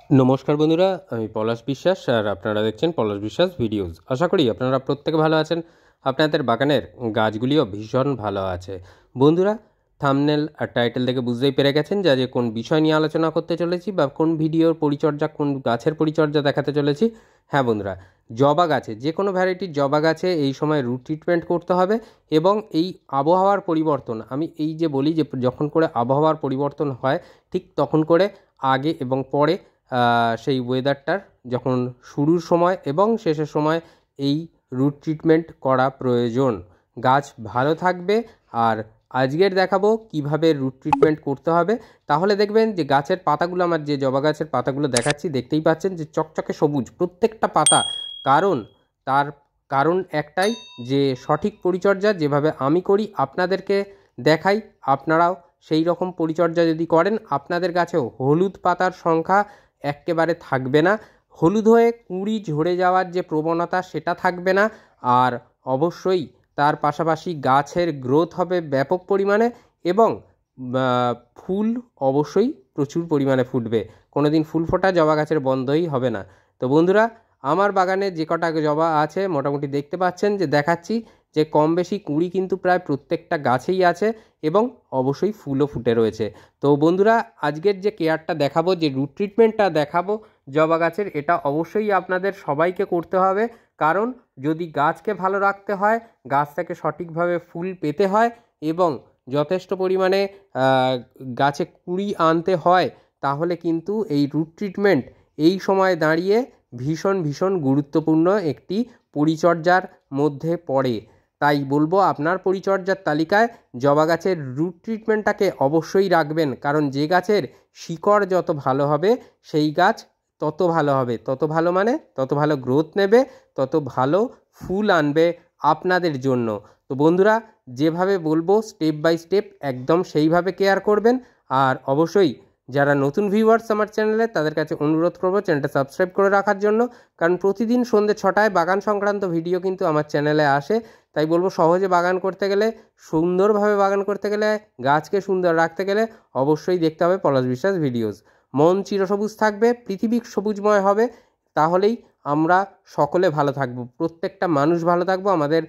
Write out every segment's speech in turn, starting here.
নমস্কার বন্ধুরা, আমি পলাশ বিশ্বাস আর আপনারা দেখছেন পলাশ বিশ্বাস ভিডিওস। আশা করি আপনারা প্রত্যেকে ভালো আছেন। আপনাদের বাগানের গাছগুলিও ভীষণ ভালো আছে। বন্ধুরা, থাম্বনেল আর টাইটেল থেকে বুঝতেই পেরে গেছেন যে আজকে কোন বিষয় নিয়ে আলোচনা করতে চলেছি বা কোন ভিডিওর পরিচর্যা, কোন গাছের পরিচর্যা দেখাতে চলেছি। হ্যাঁ বন্ধুরা, জবা গাছে, যে কোনো ভ্যারাইটির জবা গাছে এই সময় রুট ট্রিটমেন্ট করতে হবে। এবং এই আবহাওয়ার পরিবর্তন, আমি এই যে বলি যে যখন করে আবহাওয়ার পরিবর্তন হয় ঠিক তখন করে আগে এবং পরে সেই ওয়েদারটার যখন শুরুর সময় এবং শেষের সময় এই রুট ট্রিটমেন্ট করা প্রয়োজন। গাছ ভালো থাকবে। আর আজকের দেখাবো কিভাবে রুট ট্রিটমেন্ট করতে হবে। তাহলে দেখবেন যে গাছের পাতাগুলো, আমার যে জবা গাছের পাতাগুলো দেখাচ্ছি দেখতেই পাচ্ছেন যে চকচকে সবুজ প্রত্যেকটা পাতা। কারণ তার কারণ একটাই, যে সঠিক পরিচর্যা যেভাবে আমি করি আপনাদেরকে দেখাই, আপনারাও সেই রকম পরিচর্যা যদি করেন আপনাদের গাছেও হলুদ পাতার সংখ্যা একেবারে থাকবে না। হলুদ হয়ে কুঁড়ি ঝরে যাওয়ার যে প্রবণতা সেটা থাকবে না। আর অবশ্যই তার পাশাপাশি গাছের গ্রোথ হবে ব্যাপক পরিমাণে এবং ফুল অবশ্যই প্রচুর পরিমাণে ফুটবে। কোনো দিন ফুল ফোটা জবা গাছের বন্ধই হবে না। তো বন্ধুরা, আমার বাগানে যে কটা জবা আছে মোটামুটি দেখতে পাচ্ছেন যে দেখাচ্ছি যে কম বেশি কুঁড়ি কিন্তু প্রায় প্রত্যেকটা গাছেই আছে এবং অবশ্যই ফুলও ফুটে রয়েছে। তো বন্ধুরা, আজকের যে কেয়ারটা দেখাবো, যে রুট ট্রিটমেন্টটা দেখাবো জবা গাছের, এটা অবশ্যই আপনাদের সবাইকে করতে হবে। কারণ যদি গাছকে ভালো রাখতে হয়, গাছটাকে সঠিকভাবে ফুল পেতে হয় এবং যথেষ্ট পরিমাণে গাছে কুঁড়ি আনতে হয়, তাহলে কিন্তু এই রুট ট্রিটমেন্ট এই সময় দাঁড়িয়ে ভীষণ ভীষণ গুরুত্বপূর্ণ একটি পরিচর্যার মধ্যে পড়ে। তাই বলবো আপনার পরিচর্যার তালিকায় জবা গাছের রুট ট্রিটমেন্টটাকে অবশ্যই রাখবেন। কারণ যে গাছের শিকড় যত ভালো হবে সেই গাছ তত ভালো হবে, তত ভালো মানে তত ভালো গ্রোথ নেবে, তত ভালো ফুল আনবে আপনাদের জন্য। তো বন্ধুরা, যেভাবে বলবো স্টেপ বাই স্টেপ একদম সেইভাবে কেয়ার করবেন। আর অবশ্যই যারা নতুন ভিউয়ার্স আমার চ্যানেলে, তাদের কাছে অনুরোধ করবো চ্যানেলটা সাবস্ক্রাইব করে রাখার জন্য। কারণ প্রতিদিন সন্ধ্যে 6টায় বাগান সংক্রান্ত ভিডিও কিন্তু আমার চ্যানেলে আসে। তাই বলবো সহজে বাগান করতে গেলে, সুন্দরভাবে বাগান করতে গেলে, গাছকে সুন্দর রাখতে গেলে অবশ্যই দেখতে হবে পলাশ বিশ্বাস ভিডিওস। মন চিরসবুজ থাকবে, পৃথিবী সবুজময় হবে, তাহলেই আমরা সকলে ভালো থাকব, প্রত্যেকটা মানুষ ভালো থাকবো, আমাদের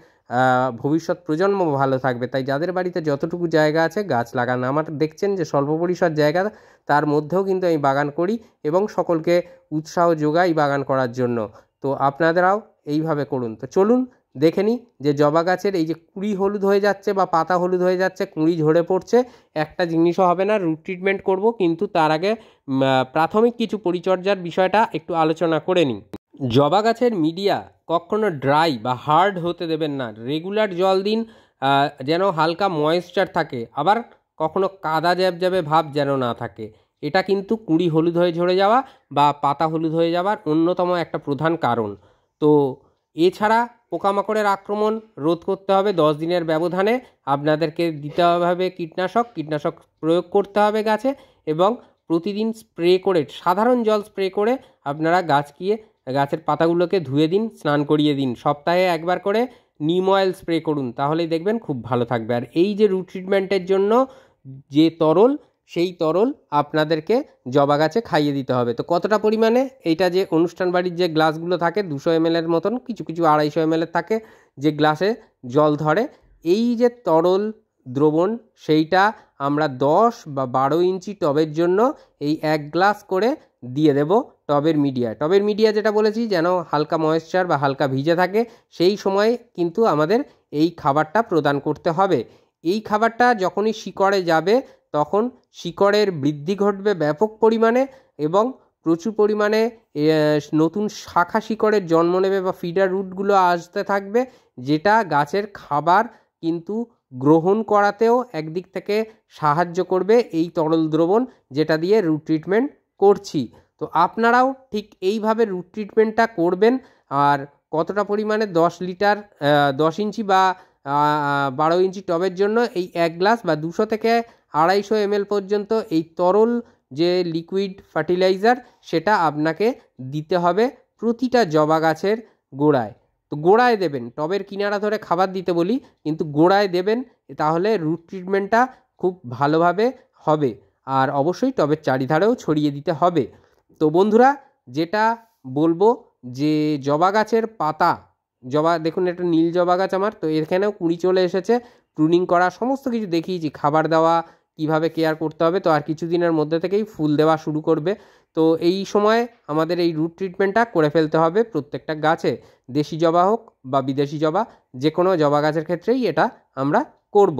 ভবিষ্যৎ প্রজন্ম ভালো থাকবে। তাই যাদের বাড়িতে যতটুকু জায়গা আছে গাছ লাগান। আমার দেখছেন যে স্বল্প পরিসর জায়গা, তার মধ্যেও কিন্তু আমি বাগান করি এবং সকলকে উৎসাহ যোগাই বাগান করার জন্য। তো আপনারাও এইভাবে করুন। তো চলুন দেখে নিই যে জবা গাছের এই যে কুঁড়ি হলুদ হয়ে যাচ্ছে বা পাতা হলুদ হয়ে যাচ্ছে, কুঁড়ি ঝরে পড়ছে, একটা জিনিসও হবে না, রুট ট্রিটমেন্ট করব। কিন্তু তার আগে প্রাথমিক কিছু পরিচর্যার বিষয়টা একটু আলোচনা করে নিই। জবা গাছের মিডিয়া কখনো ড্রাই বা হার্ড হতে দেবেন না। রেগুলার জল দিন, যেন হালকা ময়েশ্চার থাকে, আবার কখনো কাদা জ্যাবজ্যাবে ভাব যেন না থাকে। এটা কিন্তু কুঁড়ি হলুদ হয়ে ঝরে যাওয়া বা পাতা হলুদ হয়ে যাওয়ার অন্যতম একটা প্রধান কারণ। তো এছাড়া পোকামাকড়ের আক্রমণ রোধ করতে হবে 10 দিনের ব্যবধানে। আপনাদেরকে দিতে হবে কীটনাশক প্রয়োগ করতে হবে গাছে, এবং প্রতিদিন স্প্রে করে, সাধারণ জল স্প্রে করে আপনারা গাছের পাতাগুলোকে ধুয়ে দিন, স্নান করিয়ে দিন। সপ্তাহে একবার করে নিম অয়েল স্প্রে করুন, তাহলেই দেখবেন খুব ভালো থাকবে। আর এই যে রুট ট্রিটমেন্টের জন্য যে তরল, সেই তরল আপনাদেরকে জবা গাছে খাইয়ে দিতে হবে। তো কতটা পরিমাণে, এইটা যে অনুষ্ঠান বাড়ির যে গ্লাসগুলো থাকে 200 ml মতন, কিছু কিছু 250 ml থাকে, যে গ্লাসে জল ধরে, এই যে তরল দ্রবণ, সেইটা আমরা 10 বা 12 ইঞ্চি টবের জন্য এই 1 গ্লাস করে দিয়ে দেব টবের মিডিয়া যেটা বলেছি, যেন হালকা ময়েশ্চার বা হালকা ভিজে থাকে, সেই সময় কিন্তু আমাদের এই খাবারটা প্রদান করতে হবে। এই খাবারটা যখনই শিকড়ে যাবে তখন শিকড়ের বৃদ্ধি ঘটবে ব্যাপক পরিমাণে এবং প্রচুর পরিমাণে নতুন শাখা শিকড়ের জন্ম নেবে বা ফিডার রুটগুলো আসতে থাকবে, যেটা গাছের খাবার কিন্তু গ্রহণ করাতেও একদিক থেকে সাহায্য করবে এই তরল দ্রবণ, যেটা দিয়ে রুট ট্রিটমেন্ট করছি। তো আপনারাও ঠিক এইভাবে রুট ট্রিটমেন্টটা করবেন। আর কতটা পরিমাণে, 10 ইঞ্চি বা 12 ইঞ্চি টবের জন্য এই 1 গ্লাস বা 200 থেকে 250 ml পর্যন্ত এই তরল যে লিকুইড ফার্টিলাইজার, সেটা আপনাকে দিতে হবে প্রতিটা জবা গাছের গোড়ায়। তো গোড়ায় দেবেন, টবের কিনারা ধরে খাবার দিতে বলি, কিন্তু গোড়ায় দেবেন, তাহলে রুট ট্রিটমেন্টটা খুব ভালোভাবে হবে। আর অবশ্যই টবের চারিধারেও ছড়িয়ে দিতে হবে। তো বন্ধুরা যেটা বলবো যে জবা গাছের পাতা, জবা দেখুন এটা নীল জবা গাছ আমার, তো এখানেও কুঁড়ি চলে এসেছে, প্রুনিং করা সমস্ত কিছু দেখিয়েছি, খাবার দেওয়া কিভাবে কেয়ার করতে হবে। তো আর কিছুদিনের মধ্যে থেকেই ফুল দেওয়া শুরু করবে। তো এই সময় আমাদের এই রুট ট্রিটমেন্টটা করে ফেলতে হবে প্রত্যেকটা গাছে, দেশি জবা হোক বা বিদেশি জবা, যে কোনো জবা গাছের ক্ষেত্রেই এটা আমরা করব।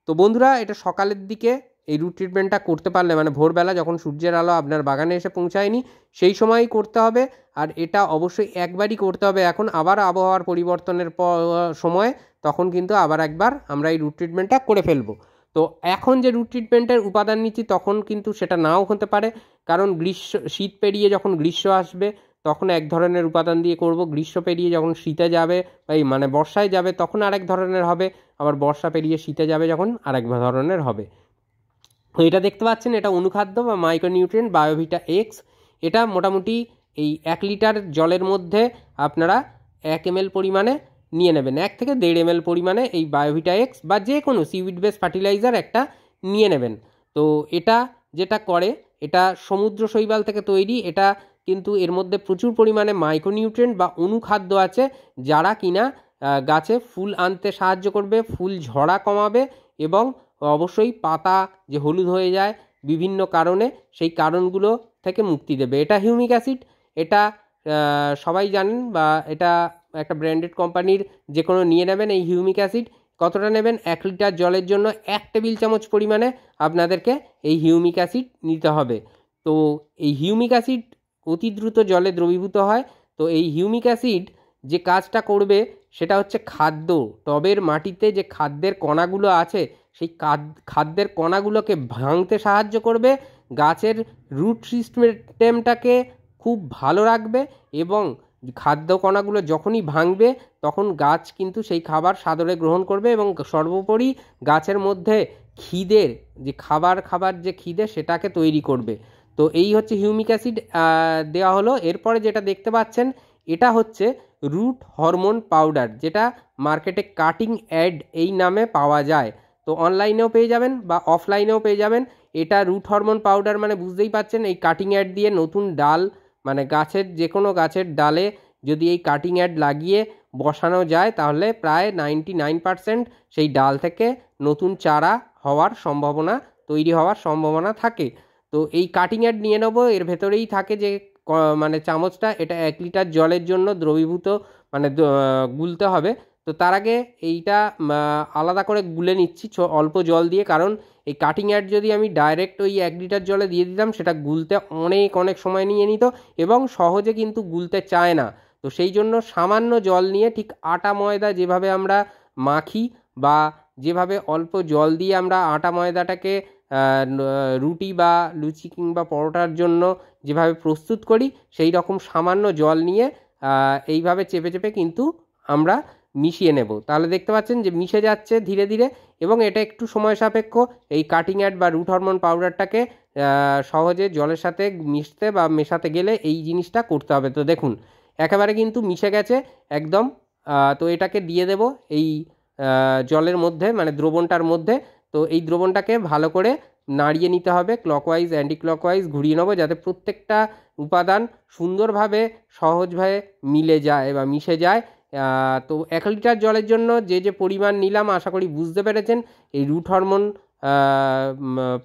তো বন্ধুরা এটা সকালের দিকে এই রুট ট্রিটমেন্টটা করতে পারলে, মানে ভোরবেলা যখন সূর্যের আলো আপনার বাগানে এসে পৌঁছায়নি সেই সময়ই করতে হবে। আর এটা অবশ্যই একবারই করতে হবে। এখন আবার আবহাওয়ার পরিবর্তনের সময় তখন কিন্তু আবার একবার আমরা এই রুট ট্রিটমেন্টটা করে ফেলবো। তো এখন যে রুট ট্রিটমেন্টের উপাদান নিচ্ছি তখন কিন্তু সেটা নাও হতে পারে, কারণ শীত পেরিয়ে যখন গ্রীষ্ম আসবে তখন এক ধরনের উপাদান দিয়ে করব, গ্রীষ্ম পেরিয়ে যখন শীতে যাবে মানে বর্ষায় যাবে তখন আরেক ধরনের হবে, আবার বর্ষা পেরিয়ে শীতে যাবে যখন আরেক ধরনের হবে। তো এটা দেখতে পাচ্ছেন এটা অনুখাদ্য বা মাইক্রোনিউট্রিয়েন্ট বায়োভিটা এক্স। এটা মোটামুটি এই 1 লিটার জলের মধ্যে আপনারা 1 ml পরিমাণে নিয়ে নেবেন, 1 থেকে 1.5 ml পরিমাণে এই বায়োভিটা এক্স বা যে কোনো সিউইড বেস ফার্টিলাইজার একটা নিয়ে নেবেন। তো এটা যেটা করে, এটা সমুদ্র শৈবাল থেকে তৈরি, এটা কিন্তু এর মধ্যে প্রচুর পরিমাণে মাইক্রোনিউট্রিয়েন্ট বা অনুখাদ্য আছে, যারা কিনা গাছে ফুল আনতে সাহায্য করবে, ফুল ঝরা কমাবে এবং অবশ্যই পাতা যে হলুদ হয়ে যায় বিভিন্ন কারণে সেই কারণগুলো থেকে মুক্তি দেবে। এটা হিউমিক অ্যাসিড, এটা সবাই জানেন, বা এটা একটা ব্র্যান্ডেড কোম্পানির, যে কোনো নিয়ে নেবেন। এই হিউমিক অ্যাসিড কতটা নেবেন, 1 লিটার জলের জন্য 1 টেবিল চামচ পরিমাণে আপনাদেরকে এই হিউমিক অ্যাসিড নিতে হবে। তো এই হিউমিক অ্যাসিড অতি দ্রুত জলে দ্রবীভূত হয়। তো এই হিউমিক অ্যাসিড যে কাজটা করবে সেটা হচ্ছে খাদ্য, টবের মাটিতে যে খাদ্যের কণাগুলো আছে সেই খাদ্যের কণাগুলোকে ভাঙতে সাহায্য করবে, গাছের রুট সিস্টেমটাকে খুব ভালো রাখবে এবং খাদ্য কণাগুলো যখনই ভাঙবে তখন গাছ কিন্তু সেই খাবার সাদরে গ্রহণ করবে এবং সর্বোপরি গাছের মধ্যে খিদের যে খাবার যে খিদে সেটাকে তৈরি করবে। তো এই হচ্ছে হিউমিক অ্যাসিড দেওয়া হলো। এরপরে যেটা দেখতে পাচ্ছেন এটা হচ্ছে রুট হরমোন পাউডার, যেটা মার্কেটে কাটিং অ্যাড এই নামে পাওয়া যায়। তো অনলাইনেও পেয়ে যাবেন বা অফলাইনেও পেয়ে যাবেন। এটা রুট হরমোন পাউডার মানে বুঝতেই পাচ্ছেন এই কাটিং অ্যাড দিয়ে নতুন ডাল, মানে গাছের যে কোনো গাছের ডালে যদি এই কাটিং অ্যাড লাগিয়ে বসানো যায় তাহলে প্রায় 99% সেই ডাল থেকে নতুন চারা হওয়ার সম্ভাবনা, তৈরি হওয়ার সম্ভাবনা থাকে। তো এই কাটিং অ্যাড নিয়ে নেবো, এর ভেতরেই থাকে যে মানে চামচটা, এটা 1 লিটার জলের জন্য দ্রবীভূত মানে গুলতে হবে। তো তার আগে এইটা আলাদা করে গুলে নিচ্ছি অল্প জল দিয়ে, কারণ এই কাটিং অ্যাড যদি আমি ডাইরেক্ট ওই 1 লিটার জলে দিয়ে দিতাম সেটা গুলতে অনেক সময় নিয়ে নিত এবং সহজে কিন্তু গুলতে চায় না। তো সেই জন্য সামান্য জল নিয়ে ঠিক আটা ময়দা যেভাবে আমরা মাখি বা যেভাবে অল্প জল দিয়ে আমরা আটা ময়দাটাকে রুটি বা লুচি কিংবা পরোটার জন্য যেভাবে প্রস্তুত করি সেই রকম সামান্য জল নিয়ে এইভাবে চেপে কিন্তু আমরা মিশিয়ে নেব। তাহলে দেখতে পাচ্ছেন যে মিশে যাচ্ছে ধীরে ধীরে এবং এটা একটু সময় সাপেক্ষ। এই কাটিং অ্যাড বা রুট হরমোন পাউডারটাকে সহজে জলের সাথে মিশতে বা মেশাতে গেলে এই জিনিসটা করতে হবে। তো দেখুন একেবারে কিন্তু মিশে গেছে একদম। তো এটাকে দিয়ে দেব এই জলের মধ্যে, মানে দ্রবণটার মধ্যে। তো এই দ্রবণটাকে ভালো করে নাড়িয়ে নিতে হবে, ক্লকওয়াইজ অ্যান্টি ক্লকওয়াইজ ঘুরিয়ে নেবো যাতে প্রত্যেকটা উপাদান সুন্দরভাবে সহজভাবে মিলে যায় বা মিশে যায়। তো 1 লিটার জলের জন্য যে পরিমাণ নিলাম আশা করি বুঝতে পেরেছেন। এই রুট হরমোন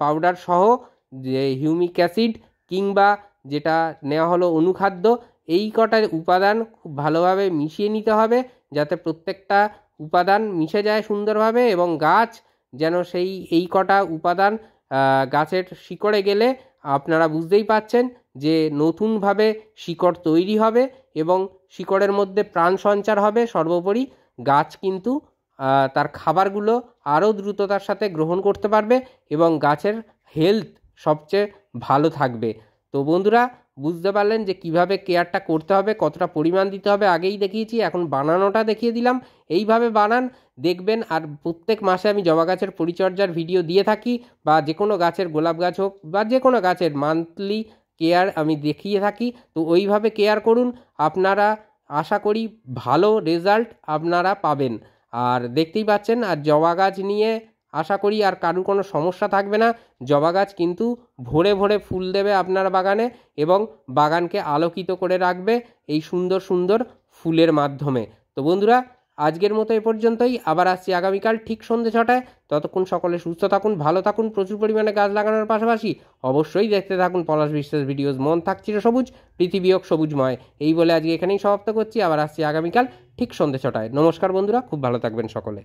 পাউডার সহ যে হিউমিক অ্যাসিড কিংবা যেটা নেওয়া হলো অনুখাদ্য, এই কটা উপাদান খুব ভালোভাবে মিশিয়ে নিতে হবে যাতে প্রত্যেকটা উপাদান মিশে যায় সুন্দরভাবে এবং গাছ যেন এই কটা উপাদান গাছের শিকড়ে গেলে আপনারা বুঝতেই পাচ্ছেন যে নতুনভাবে শিকড় তৈরি হবে এবং শিকড়ের মধ্যে প্রাণ সঞ্চার হবে। সর্বোপরি গাছ কিন্তু তার খাবারগুলো আরও দ্রুততার সাথে গ্রহণ করতে পারবে এবং গাছের হেলথ সবচেয়ে ভালো থাকবে। তো বন্ধুরা বুঝতে পারলেন যে কিভাবে কেয়ারটা করতে হবে, কতটা পরিমাণ দিতে হবে আগেই দেখিয়েছি, এখন বানানোটা দেখিয়ে দিলাম। এইভাবে বানান দেখবেন। আর প্রত্যেক মাসে আমি জবা গাছের পরিচর্যার ভিডিও দিয়ে থাকি, বা যে কোনো গাছের, গোলাপ গাছ হোক বা যে কোনো গাছের মান্থলি কেয়ার আমি দেখিয়ে থাকি। তো ওইভাবে কেয়ার করুন, আপনারা আশা করি ভালো রেজাল্ট আপনারা পাবেন। আর দেখতেই পাচ্ছেন, আর জবা গাছ নিয়ে আশা করি আর কারুর কোনো সমস্যা থাকবে না। জবা গাছ কিন্তু ভরে ভরে ফুল দেবে আপনার বাগানে এবং বাগানকে আলোকিত করে রাখবে এই সুন্দর সুন্দর ফুলের মাধ্যমে। তো বন্ধুরা, আজকের মতো এ পর্যন্তই। আবার আসছি আগামীকাল ঠিক সন্ধ্যে 6টায়। ততক্ষণ সকলে সুস্থ থাকুন, ভালো থাকুন, প্রচুর পরিমাণে গাছ লাগানোর পাশাপাশি অবশ্যই দেখতে থাকুন পলাশ বিশ্বাস ভিডিওস। মন থাক চিরসবুজ, পৃথিবী হোক সবুজময়। এই বলে আজকে এখানেই সমাপ্ত করছি। আবার আসছি আগামীকাল ঠিক সন্ধ্যে 6টায়। নমস্কার বন্ধুরা, খুব ভালো থাকবেন সকলে।